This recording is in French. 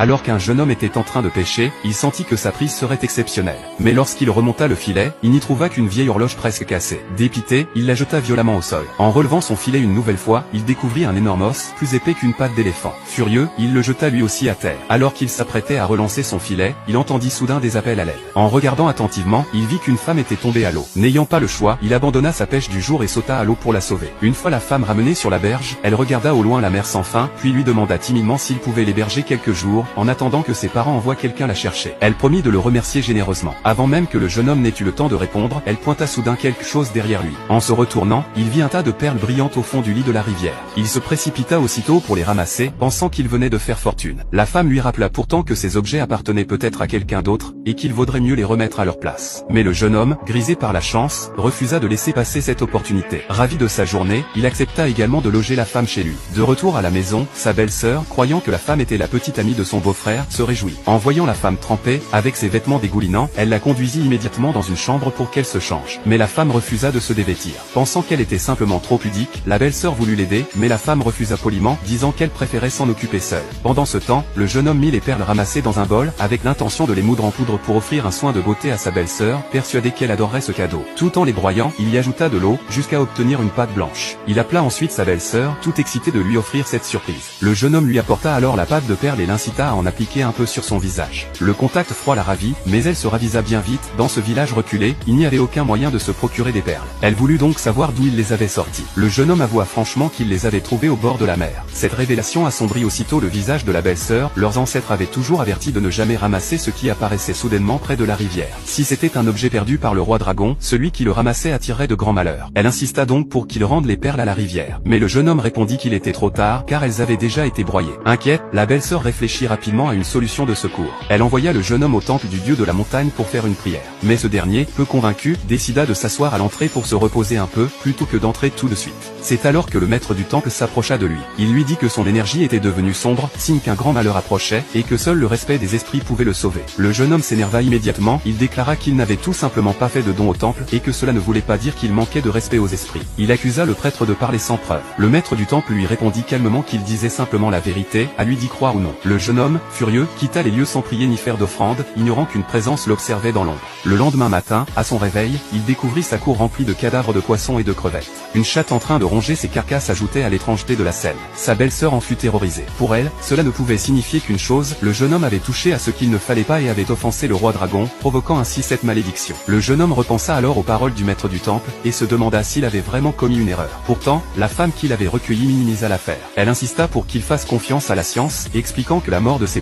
Alors qu'un jeune homme était en train de pêcher, il sentit que sa prise serait exceptionnelle. Mais lorsqu'il remonta le filet, il n'y trouva qu'une vieille horloge presque cassée. Dépité, il la jeta violemment au sol. En relevant son filet une nouvelle fois, il découvrit un énorme os, plus épais qu'une patte d'éléphant. Furieux, il le jeta lui aussi à terre. Alors qu'il s'apprêtait à relancer son filet, il entendit soudain des appels à l'aide. En regardant attentivement, il vit qu'une femme était tombée à l'eau. N'ayant pas le choix, il abandonna sa pêche du jour et sauta à l'eau pour la sauver. Une fois la femme ramenée sur la berge, elle regarda au loin la mer sans fin, puis lui demanda timidement s'il pouvait l'héberger quelques jours, en attendant que ses parents envoient quelqu'un la chercher. Elle promit de le remercier généreusement. Avant même que le jeune homme n'ait eu le temps de répondre, elle pointa soudain quelque chose derrière lui. En se retournant, il vit un tas de perles brillantes au fond du lit de la rivière. Il se précipita aussitôt pour les ramasser, pensant qu'il venait de faire fortune. La femme lui rappela pourtant que ces objets appartenaient peut-être à quelqu'un d'autre, et qu'il vaudrait mieux les remettre à leur place. Mais le jeune homme, grisé par la chance, refusa de laisser passer cette opportunité. Ravi de sa journée, il accepta également de loger la femme chez lui. De retour à la maison, sa belle-sœur, croyant que la femme était la petite amie de son beau-frère, se réjouit. En voyant la femme trempée, avec ses vêtements dégoulinants, elle la conduisit immédiatement dans une chambre pour qu'elle se change. Mais la femme refusa de se dévêtir. Pensant qu'elle était simplement trop pudique, la belle-sœur voulut l'aider, mais la femme refusa poliment, disant qu'elle préférait s'en occuper seule. Pendant ce temps, le jeune homme mit les perles ramassées dans un bol, avec l'intention de les moudre en poudre pour offrir un soin de beauté à sa belle-sœur, persuadé qu'elle adorerait ce cadeau. Tout en les broyant, il y ajouta de l'eau, jusqu'à obtenir une pâte blanche. Il appela ensuite sa belle-sœur, tout excité de lui offrir cette surprise. Le jeune homme lui apporta alors la pâte de perles et l'incita à en appliquer un peu sur son visage. Le contact froid la ravit, mais elle se ravisa bien vite. Dans ce village reculé, il n'y avait aucun moyen de se procurer des perles. Elle voulut donc savoir d'où il les avait sorties. Le jeune homme avoua franchement qu'il les avait trouvées au bord de la mer. Cette révélation assombrit aussitôt le visage de la belle-sœur. Leurs ancêtres avaient toujours averti de ne jamais ramasser ce qui apparaissait soudainement près de la rivière. Si c'était un objet perdu par le roi dragon, celui qui le ramassait attirerait de grands malheurs. Elle insista donc pour qu'il rende les perles à la rivière. Mais le jeune homme répondit qu'il était trop tard, car elles avaient déjà été broyées. Inquiète, la belle-sœur réfléchit rapidement à une solution de secours. Elle envoya le jeune homme au temple du dieu de la montagne pour faire une prière. Mais ce dernier, peu convaincu, décida de s'asseoir à l'entrée pour se reposer un peu, plutôt que d'entrer tout de suite. C'est alors que le maître du temple s'approcha de lui. Il lui dit que son énergie était devenue sombre, signe qu'un grand malheur approchait, et que seul le respect des esprits pouvait le sauver. Le jeune homme s'énerva immédiatement, il déclara qu'il n'avait tout simplement pas fait de don au temple, et que cela ne voulait pas dire qu'il manquait de respect aux esprits. Il accusa le prêtre de parler sans preuve. Le maître du temple lui répondit calmement qu'il disait simplement la vérité, à lui d'y croire ou non. Le jeune homme, furieux, quitta les lieux sans prier ni faire d'offrande, ignorant qu'une présence l'observait dans l'ombre. Le lendemain matin, à son réveil, il découvrit sa cour remplie de cadavres de poissons et de crevettes. Une chatte en train de ronger ses carcasses ajoutait à l'étrangeté de la scène. Sa belle-sœur en fut terrorisée. Pour elle, cela ne pouvait signifier qu'une chose, le jeune homme avait touché à ce qu'il ne fallait pas et avait offensé le roi dragon, provoquant ainsi cette malédiction. Le jeune homme repensa alors aux paroles du maître du temple, et se demanda s'il avait vraiment commis une erreur. Pourtant, la femme qui l'avait recueilli minimisa l'affaire. Elle insista pour qu'il fasse confiance à la science, expliquant que la mort de ses